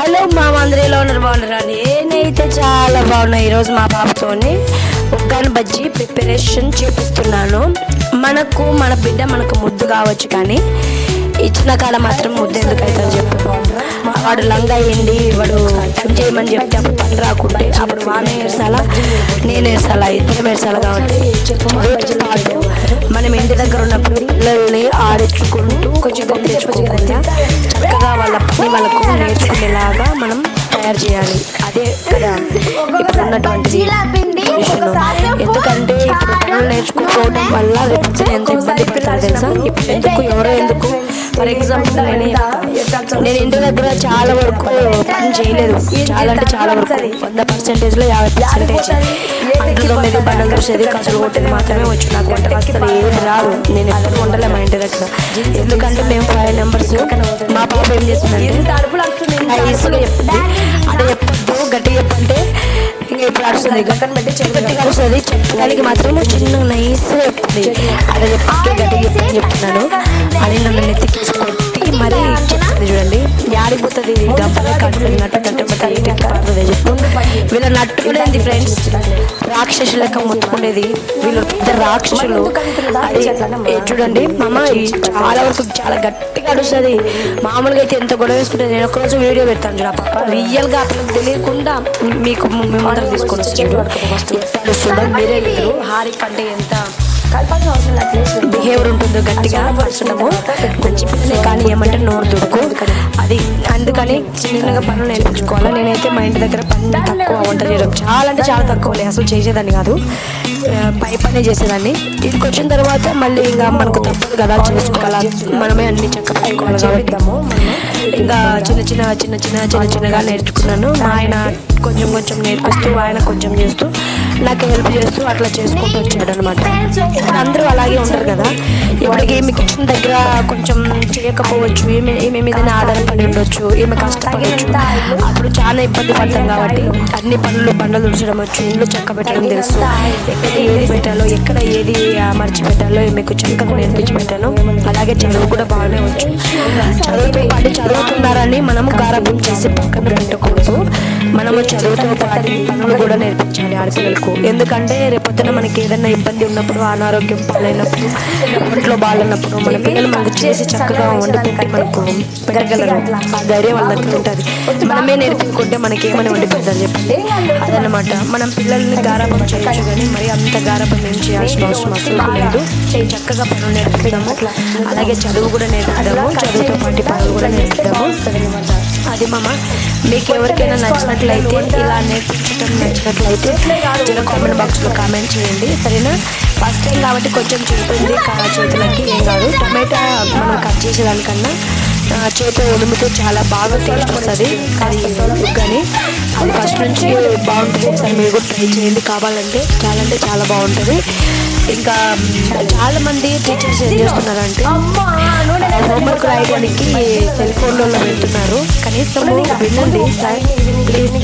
Hello మా మందిరిలో ఉన్నారు, బాగున్నారా? నేనైతే చాలా బాగున్నా. ఈరోజు మా పాపతోని ఉగ్గాని బజ్జీ ప్రిపరేషన్ చేపిస్తున్నాను. మన బిడ్డ మనకు ముద్దు కావచ్చు, కానీ ఇచ్చిన కాడ మాత్రం ముద్దు ఎందుకు అవుతుందని చెప్పి వాడు లంగా అయ్యింది, వాడు పని చేయమని చెప్తే అప్పుడు పని రాకుంటే అప్పుడు వానే ఏర్చాలా నేను ఏర్చాలా ఇద్దరం ఏర్చాలా. కాబట్టి పాటు మనం ఇంటి దగ్గర ఉన్నప్పుడు పిల్లల్ని ఆడించుకుంటూ కొంచెం తెచ్చుకోకుండా చక్కగా వాళ్ళ పని వాళ్ళకు నేర్చుకునేలాగా మనం తయారు చేయాలి. అదే కదా ఇప్పుడు ఉన్నటువంటి ఎందుకంటే ఇప్పుడు పనులు నేర్చుకోవడం వల్ల ఎంత ఇబ్బంది పడతారు తెలుసా. ఇప్పుడు ఎందుకు ఫర్ ఎగ్జాంపుల్ నేను ఇంటి దగ్గర చాలా వరకు పని చేయలేదు. చాలా అంటే చాలా వరకు 100%లో 50% అందులో మీద బండలు చూసేది కసులు కొట్టేది మాత్రమే వచ్చు. నాకు వంట అసలు ఏది రాదు. నేను ఎప్పుడు వండలే మా ఇంటి దగ్గర. ఎందుకంటే మేము 5 members. మా పాప ఏం చేస్తుందంటే ఈజీగా చెప్తుంది, అదే చెప్పొద్దు గట్టిగా చెప్పంటే ఇంకా ఇప్పుడు అడుస్తుంది, గట్టను పెట్టి గట్టిగా అడుస్తుంది. చెప్పడానికి మాత్రం చిన్న నైస్గా చెప్తుంది. అదే చెప్పి గట్టిగా చెప్పని చెప్తున్నాను అని నన్ను నెత్తికేసి కొట్టి మరీ చెప్తుంది. చూడండి ఆడిపోతుంది గంపలే కడుతుంది నట్టు పడుతుంది చెప్పు. వీళ్ళ నట్టుకునేది ఫ్రెండ్స్ రాక్షసు లెక్క ముట్టుకునేది. వీళ్ళు పెద్ద రాక్షసులు. చూడండి మామ చాలా వరకు చాలా గట్టిగా అడుస్తుంది. మామూలుగా అయితే ఎంత గొడవ వేసుకుంటే నేను ఒకరోజు వీడియో పెడతాను చూడ పాప రియల్గా అతనికి తెలియకుండా మీకు మేము తీసుకొని వస్తుందో మీరే లేదు. హారిక అంటే ఎంత బిహేవియర్ ఉంటుందో గట్టిగా పరచడము మంచి పిల్లలే, కానీ ఏమంటే నోరు దుడుకు అది. అందుకని చిన్నగా పనులు నేర్పించుకోవాలి. నేనైతే మా ఇంటి దగ్గర పని తక్కువ, వంట చేయడం చాలా అంటే చాలా తక్కువ, అసలు చేసేదాన్ని కాదు. పనే చేసేదాన్ని. ఇంటికి వచ్చిన తర్వాత మళ్ళీ ఇంకా మనకు తప్పదు కదా, చేసుకోవాలి, మనమే అన్ని చక్కగా పెట్టుకోవాలి. కాబట్టి ఇంకా చిన్నగా నేర్చుకున్నాను. మా ఆయన కొంచెం నేర్పిస్తూ ఆయన కొంచెం చేస్తూ నాకు హెల్ప్ చేస్తూ అట్లా చేసుకుంటూ వచ్చాడు అనమాట. అందరూ అలాగే ఉంటారు కదా. ఇప్పటికి ఈమె కిచెన్ దగ్గర కొంచెం చేయకపోవచ్చు, ఈమె మీద ఆధారపడి ఉండొచ్చు, ఈమె కష్టపడవచ్చు. అప్పుడు చాలా ఇబ్బంది పడతాం కాబట్టి అన్ని బండలు తుడచడం వచ్చు, ఇంట్లో చెక్క పెట్టడం తెలుసు, ఎక్కడ ఏది పెట్టాలో ఎక్కడ ఏది మర్చి పెట్టాలో ఈమెకు చక్కగా నేర్పించి పెట్టాను. అలాగే చదువు కూడా బాగానే వచ్చు. చదువుతో పాటు చదువుతున్నారని మనము గారాబం చేసి పక్కన పెట్టకూడదు. మనము చదువుతో పాటు పనులు కూడా నేర్పించాలి ఆడపిల్లలకు. ఎందుకంటే రేపొద్దున మనకి ఏదైనా ఇబ్బంది ఉన్నప్పుడు, అనారోగ్యం పాలైనప్పుడు, ఒంట్లో బాగాలన్నప్పుడు మన పిల్లలు మనకు చేసి చక్కగా వండి పెట్టి మనకు పెట్టగలరు. ఆ ధైర్యం వాళ్ళ దగ్గర ఉంటుంది. మనమే నేర్పించుకుంటే మనకి ఏమని వండి పెడతారు చెప్పండి. అదనమాట. మనం పిల్లల్ని గారాబం చేయొచ్చు, కానీ మరి అంత గారాబం ఏం చేయాల్సిన అవసరం అసలు లేదు. చక్కగా పనులు నేర్పిద్దాము, అలాగే చదువు కూడా నేర్పిద్దాము, చదువుతో పాటు పనులు కూడా నేర్పిద్దాము. అది మామ మీకు ఎవరికైనా నచ్చినట్లయితే, ఇలా నేర్పించడం నచ్చినట్లయితే కామెంట్ బాక్స్లో కామెంట్ చేయండి, సరేనా? ఫస్ట్ టైం కాబట్టి కొంచెం చూస్తుంది చేతులకి, ఏం కాదు. టమాటా మనం కట్ చేసేదానికన్నా చేతితో ఉడిమితే చాలా బాగా టేస్ట్ వస్తుంది కర్రీ కానీ అది ఫస్ట్ నుంచి బాగుంటుంది. ఒకసారి మీరు కూడా ట్రై చేయండి కావాలంటే. చాలా అంటే చాలా బాగుంటుంది. ఇంకా చాలా మంది టీచర్స్ ఏం చేస్తున్నారంటే హోంవర్క్ రాయడానికి సెల్ ఫోన్లలో పెడుతున్నారు. కనీసం వినండి సార్ ప్లీజ్,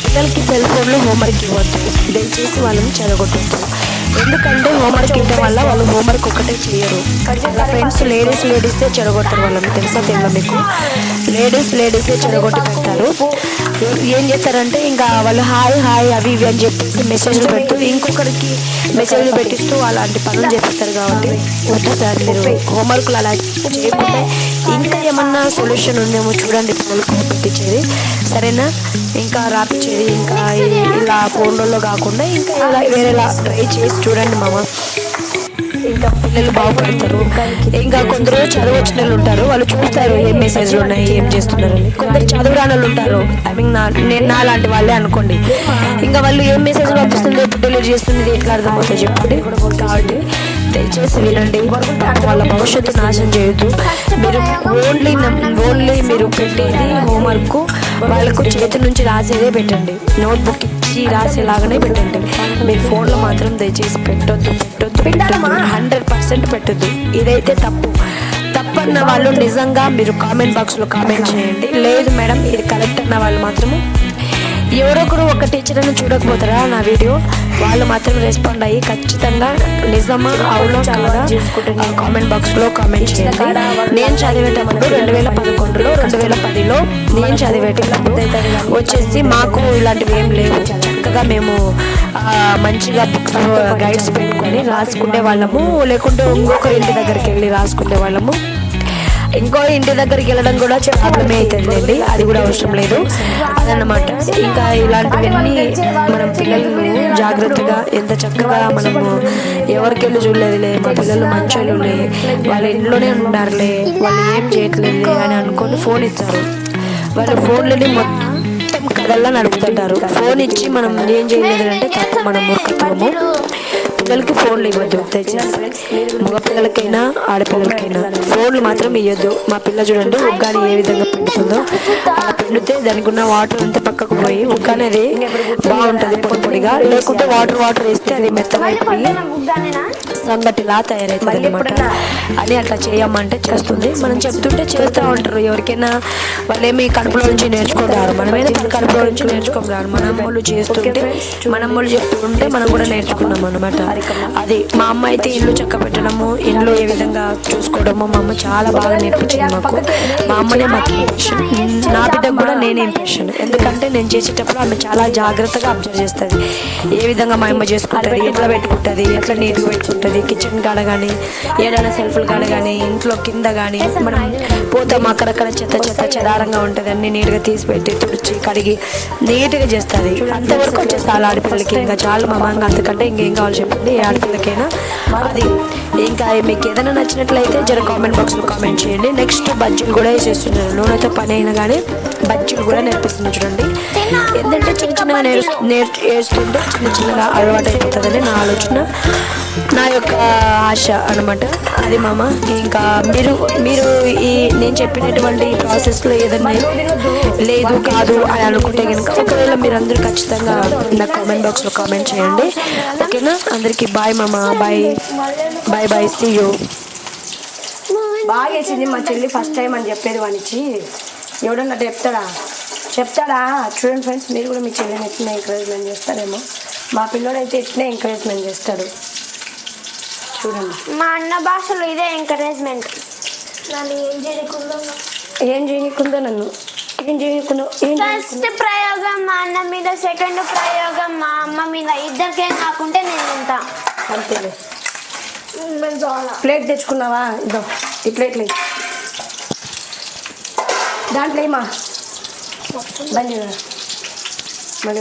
పిల్లలకి సెల్ ఫోన్లో హోంవర్క్ ఇవ్వద్దు, దయచేసి వాళ్ళని చదవగొట్టద్దు. ఎందుకంటే హోంవర్క్ ఇవ్వడం వల్ల వాళ్ళు హోంవర్క్ ఒకటే చేయరు. ఫ్రెండ్స్ లేడీసే చెడగొడతారు వాళ్ళని, తెలుసా తెలియదు మీకు? లేడీసే చెడగొట్టి పెడతారు. ఏం చేస్తారంటే ఇంకా వాళ్ళు హాయ్ అవి ఇవి అని చెప్పేసి మెసేజ్లు పెడుతూ ఇంకొకరికి మెసేజ్లు పెట్టిస్తూ అలాంటి పనులు చేపిస్తారు. కాబట్టి వద్దు సార్, మీరు హోంవర్క్లు అలా చేయకుండా ఇంకా ఏమన్నా సొల్యూషన్ ఉందేమో చూడండి పిల్లలకు పెట్టించేది, సరేనా? ఇంకా రాపించేది ఇంకా ఇలా ఫోన్లలో కాకుండా ఇంకా ఇలా వేరేలా ట్రై చేసి చూడండి మామ. ఇంకా పిల్లలు బాగుపడతారు. ఇంకా కొందరు చదువు వచ్చిన వాళ్ళు ఉంటారు, వాళ్ళు చూస్తారు ఏం మెసేజ్లు ఉన్నాయి, ఏం చేస్తున్నారని. కొందరు చదువు రాని వాళ్ళు ఉంటారు, ఐ మీన్ నేను నా లాంటి వాళ్ళే అనుకోండి. ఇంకా వాళ్ళు ఏం మెసేజ్ పంపిస్తుంది, ఎప్పుడు డెలివరీ చేస్తుంది, ఎట్లా అర్థమవుతుంది చెప్పండి. కాబట్టి దయచేసి వినండి, వాళ్ళ భవిష్యత్తు నాశనం చేయొద్దు. మీరు ఓన్లీ మీరు పెట్టేది హోంవర్క్ వాళ్ళకు చేతి నుంచి రాసేదే పెట్టండి, నోట్బుక్ ఇచ్చి రాసేలాగానే పెట్టండి. మీరు ఫోన్లో మాత్రం దయచేసి పెట్టొద్దు 100% పెట్టద్దు. ఇదైతే తప్పన్న వాళ్ళు నిజంగా మీరు కామెంట్ బాక్స్లో కామెంట్ చేయండి. లేదు మేడం ఇది కరెక్ట్ అన్న వాళ్ళు మాత్రము ఎవరొకరు ఒక టీచర్ అని చూడకపోతారా నా వీడియో, వాళ్ళు మాత్రం రెస్పాండ్ అయ్యి ఖచ్చితంగా నిజమా అవునో కాదా కామెంట్ బాక్స్లో కామెంట్ చేయండి. నేను చదివేటప్పుడు 2011లో 2010లో నేను చదివేటప్పుడు వచ్చేసి మాకు ఇలాంటివి ఏం లేవు. చక్కగా మేము మంచిగా బుక్స్ గైడ్స్ పెట్టుకొని రాసుకునే వాళ్ళము, లేకుంటే ఇంకొక ఇంటి దగ్గరికి వెళ్ళి రాసుకునే వాళ్ళము. ఇంకో ఇంటి దగ్గరికి వెళ్ళడం కూడా ప్రాబ్లమే అవుతుందండి, అది కూడా అవసరం లేదు అదన్నమాట. ఇంకా ఇలాంటివన్నీ మనం పిల్లలను జాగ్రత్తగా ఎంత చక్కగా మనము ఎవరికి వెళ్ళి చూడలేదులే, మా పిల్లలు మంచోళ్ళులే, వాళ్ళ ఇంట్లోనే ఉన్నారులే, వాళ్ళు ఏం చేయట్లేదులే అని అనుకొని ఫోన్ ఇచ్చారు. వాళ్ళు ఫోన్లని మొత్తం కథల్లా నడుపుతుంటారు. ఫోన్ ఇచ్చి మనం ఏం చేయలేదు అంటే తప్పు, మన మూర్ఖత్వము. పిల్లలకి ఫోన్లు ఇవ్వద్దు, దయచేసి మగ పిల్లలకైనా ఆడపిల్లలకైనా ఫోన్లు మాత్రం ఇవ్వద్దు. మా పిల్ల చూడండి ఉగ్గాని ఏ విధంగా పిండుతుందో, అలా పిండితే దానికి ఉన్న వాటర్ అంతా పక్కకు పోయి ఉగ్గాని అది బాగుంటుంది పొడి పొడిగా, లేకుంటే వాటర్ వేస్తే అది మెత్తగా అయిపోయి సంగటిలా తయారవుతుంది అనమాట. అని అట్లా చేయమంటే చేస్తుంది, మనం చెప్తుంటే చేస్తూ ఉంటారు. ఎవరికైనా వాళ్ళేమి కడుపులో నుంచి నేర్చుకుంటారు, మనమైనా కడుపులో నుంచి నేర్చుకుంటారు. మన అమ్మలు చేస్తుంటే మన అమ్మలు చెప్తుంటే మనం కూడా నేర్చుకున్నాం అనమాట. అది మా అమ్మ అయితే ఇల్లు చక్క పెట్టడము, ఇంట్లో ఏ విధంగా చూసుకోవడము మా అమ్మ చాలా బాగా నేర్పించింది మాకు. మా అమ్మనే మాకు ఇంప్రెషన్, నా బిడ్డకు కూడా నేనే ఇంప్రెషన్. ఎందుకంటే నేను చేసేటప్పుడు ఆమె చాలా జాగ్రత్తగా అబ్జర్వ్ చేస్తుంది. ఏ విధంగా మా అమ్మ చేసుకుంటుంది, ఎట్లా పెట్టుకుంటుంది, ఎట్లా నీట్గా పెట్టుకుంటుంది, కిచెన్ కాడ కానీ ఏదైనా సెల్ఫ్ల కాడ కానీ ఇంట్లో కింద కానీ మనం పోతాం అక్కడక్కడ చెత్త చెదారంగా ఉంటుంది, అన్ని నీట్గా తీసి పెట్టి తుడిచి కడిగి నీట్గా చేస్తుంది. అంతవరకు వచ్చేస్తాను ఆడపిల్లలకి, ఇంకా చాలా మా అమ్మ అంతకంటే ఇంకేం కావాలి చెప్పండి ఏ ఆడపిల్లకైనా. అది ఇంకా మీకు ఏదైనా నచ్చినట్లయితే జర కామెంట్ బాక్స్లో కామెంట్ చేయండి. నెక్స్ట్ బజ్జీలు కూడా వేసేస్తున్నాను, నూనెతో పని అయినా కానీ బజ్జీలు కూడా నేర్పిస్తున్నాను చూడండి. ఏంటంటే చిన్న చిన్నగా వేస్తుంటే చిన్నగా అలవాటు అయిపోతుందని నా ఆలోచన, నా యొక్క ఆశ అనమాట. అది మామ. ఇంకా మీరు ఈ నేను చెప్పినటువంటి ప్రాసెస్లో ఏదన్నా లేదు కాదు అని అనుకుంటే కనుక ఒకవేళ మీరు అందరూ ఖచ్చితంగా నా కామెంట్ బాక్స్లో కామెంట్ చేయండి, ఓకేనా? అందరికీ బాయ్ మామ, బాయ్ సీ యూ. బాగా వేసింది మా చెల్లి ఫస్ట్ టైం అని చెప్పేది వానికి. ఎవడన్నా చెప్తాడా చూడండి ఫ్రెండ్స్, మీరు కూడా మీ చెల్లిని ఎట్లా ఎంకరేజ్మెంట్ చేస్తారేమో. మా పిల్లోడైతే ఎట్లనే ఎంకరేజ్మెంట్ చేస్తాడు చూడండి. మా అన్న భాషలో ఇదే ఎంకరేజ్మెంట్. నన్ను ఏం చేయకుందో ఫస్ట్ ప్రయోగం మా అన్న మీద, సెకండ్ ప్రయోగం మా అమ్మ మీద, ఇద్దరికే కాకుంటే నేను ఉంటా అంతేలే. ప్లేట్ తెచ్చుకున్నావా? ఇద్దో ఈ ప్లేట్లు దాంట్లో ఏమా బండి మళ్ళీ